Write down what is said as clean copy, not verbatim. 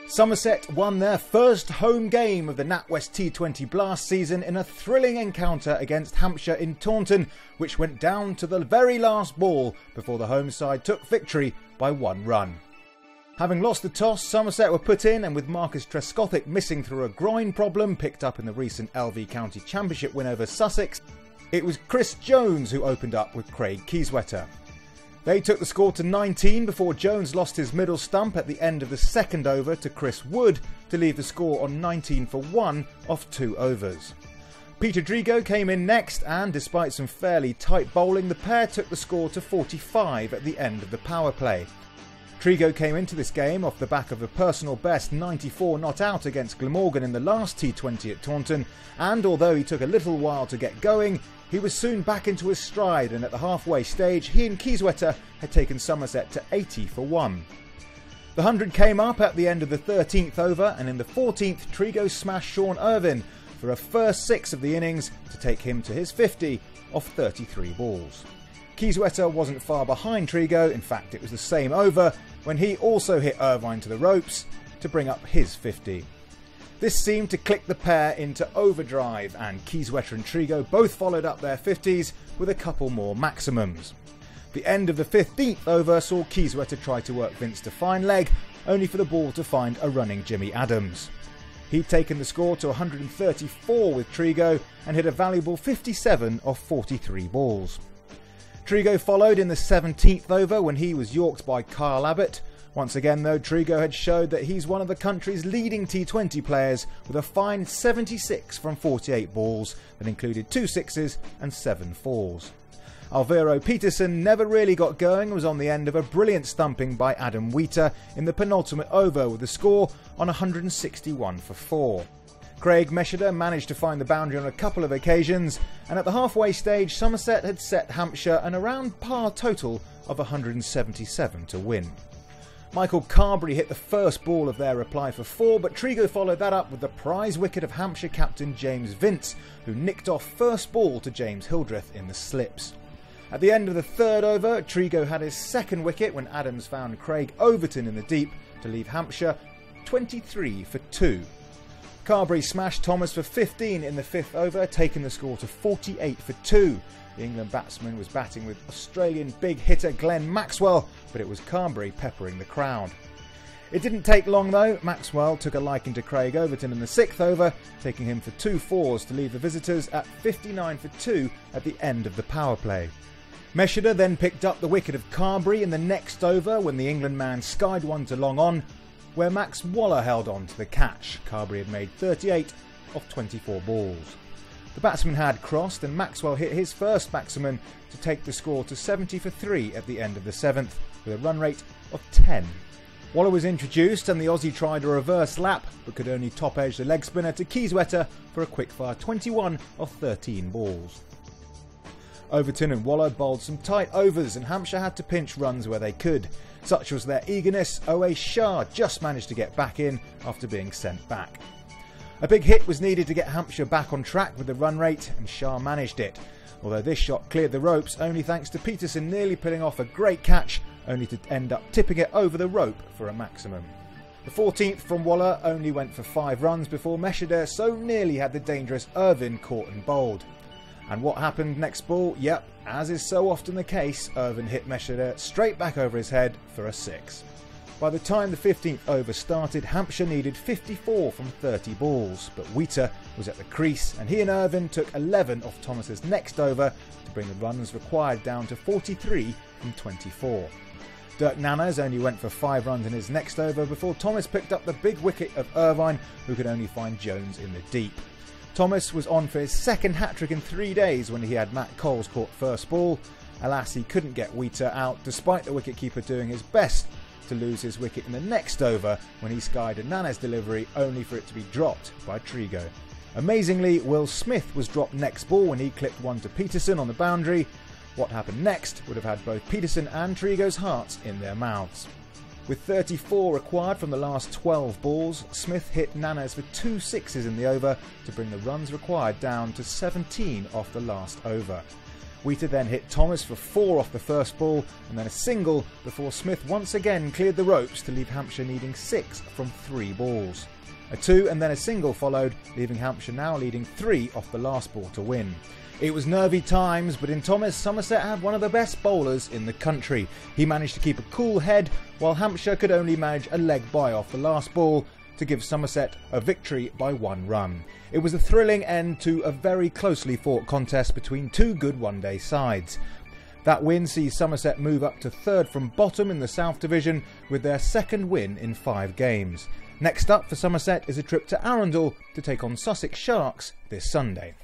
Somerset won their first home game of the NatWest T20 Blast season in a thrilling encounter against Hampshire in Taunton, which went down to the very last ball before the home side took victory by 1 run. Having lost the toss, Somerset were put in, and with Marcus Trescothick missing through a groin problem picked up in the recent LV County Championship win over Sussex, it was Chris Jones who opened up with Craig Kieswetter. They took the score to 19 before Jones lost his middle stump at the end of the second over to Chris Wood to leave the score on 19 for 1 off 2 overs. Peter Drigo came in next, and despite some fairly tight bowling, the pair took the score to 45 at the end of the power play. Trigo came into this game off the back of a personal best 94 not out against Glamorgan in the last T20 at Taunton, and although he took a little while to get going, he was soon back into his stride, and at the halfway stage he and Kieswetter had taken Somerset to 80 for 1. The 100 came up at the end of the 13th over, and in the 14th Trigo smashed Sean Irvine for a first 6 of the innings to take him to his 50 off 33 balls. Kieswetter wasn't far behind Trigo, in fact it was the same over when he also hit Irvine to the ropes to bring up his 50. This seemed to click the pair into overdrive, and Kieswetter and Trigo both followed up their 50s with a couple more maximums. The end of the 15th over saw Kieswetter try to work Vince to fine leg, only for the ball to find a running Jimmy Adams. He'd taken the score to 134 with Trigo and hit a valuable 57 off 43 balls. Trigo followed in the 17th over when he was yorked by Kyle Abbott. Once again though, Trigo had showed that he's one of the country's leading T20 players with a fine 76 from 48 balls that included 2 sixes and 7 fours. Alvaro Peterson never really got going and was on the end of a brilliant stumping by Adam Wheater in the penultimate over with the score on 161 for 4. Craig Mesheder managed to find the boundary on a couple of occasions, and at the halfway stage Somerset had set Hampshire an around par total of 177 to win. Michael Carberry hit the first ball of their reply for 4, but Trigo followed that up with the prize wicket of Hampshire captain James Vince, who nicked off first ball to James Hildreth in the slips. At the end of the 3rd over, Trigo had his 2nd wicket when Adams found Craig Overton in the deep to leave Hampshire 23 for 2. Carberry smashed Thomas for 15 in the 5th over, taking the score to 48 for 2. The England batsman was batting with Australian big hitter Glenn Maxwell, but it was Carberry peppering the crowd. It didn't take long though. Maxwell took a liking to Craig Overton in the 6th over, taking him for 2 fours to leave the visitors at 59 for 2 at the end of the power play. Mesheder then picked up the wicket of Carberry in the next over when the England man skied one to long on, where Max Waller held on to the catch. Carberry had made 38 off 24 balls. The batsman had crossed, and Maxwell hit his first maximum to take the score to 70 for 3 at the end of the 7th, with a run rate of 10. Waller was introduced, and the Aussie tried a reverse lap, but could only top edge the leg spinner to Kieswetter for a quickfire 21 off 13 balls. Overton and Waller bowled some tight overs, and Hampshire had to pinch runs where they could. Such was their eagerness, Owe Shah just managed to get back in after being sent back. A big hit was needed to get Hampshire back on track with the run rate, and Shah managed it, although this shot cleared the ropes only thanks to Peterson nearly pulling off a great catch, only to end up tipping it over the rope for a maximum. The 14th from Waller only went for 5 runs before Mesheder so nearly had the dangerous Irvine caught and bowled. And what happened next ball? Yep, as is so often the case, Irvine hit Mesheder straight back over his head for a 6. By the time the 15th over started, Hampshire needed 54 from 30 balls, but Wheater was at the crease, and he and Irvine took 11 off Thomas's next over to bring the runs required down to 43 from 24. Dirk Nannes only went for 5 runs in his next over before Thomas picked up the big wicket of Irvine, who could only find Jones in the deep. Thomas was on for his 2nd hat-trick in 3 days when he had Matt Coles caught first ball. Alas, he couldn't get Wheater out despite the wicketkeeper doing his best to lose his wicket in the next over when he skied a Nannes delivery only for it to be dropped by Trigo. Amazingly, Will Smith was dropped next ball when he clipped one to Peterson on the boundary. What happened next would have had both Peterson and Trigo's hearts in their mouths. With 34 required from the last 12 balls, Smith hit Nannes for 2 sixes in the over to bring the runs required down to 17 off the last over. Wheater then hit Thomas for 4 off the first ball and then a single before Smith once again cleared the ropes to leave Hampshire needing 6 from 3 balls. A 2 and then a single followed, leaving Hampshire now leading 3 off the last ball to win. It was nervy times, but in Thomas, Somerset had one of the best bowlers in the country. He managed to keep a cool head, while Hampshire could only manage a leg bye off the last ball to give Somerset a victory by 1 run. It was a thrilling end to a very closely fought contest between 2 good one-day sides. That win sees Somerset move up to 3rd from bottom in the South Division with their 2nd win in 5 games. Next up for Somerset is a trip to Arundel to take on Sussex Sharks this Sunday.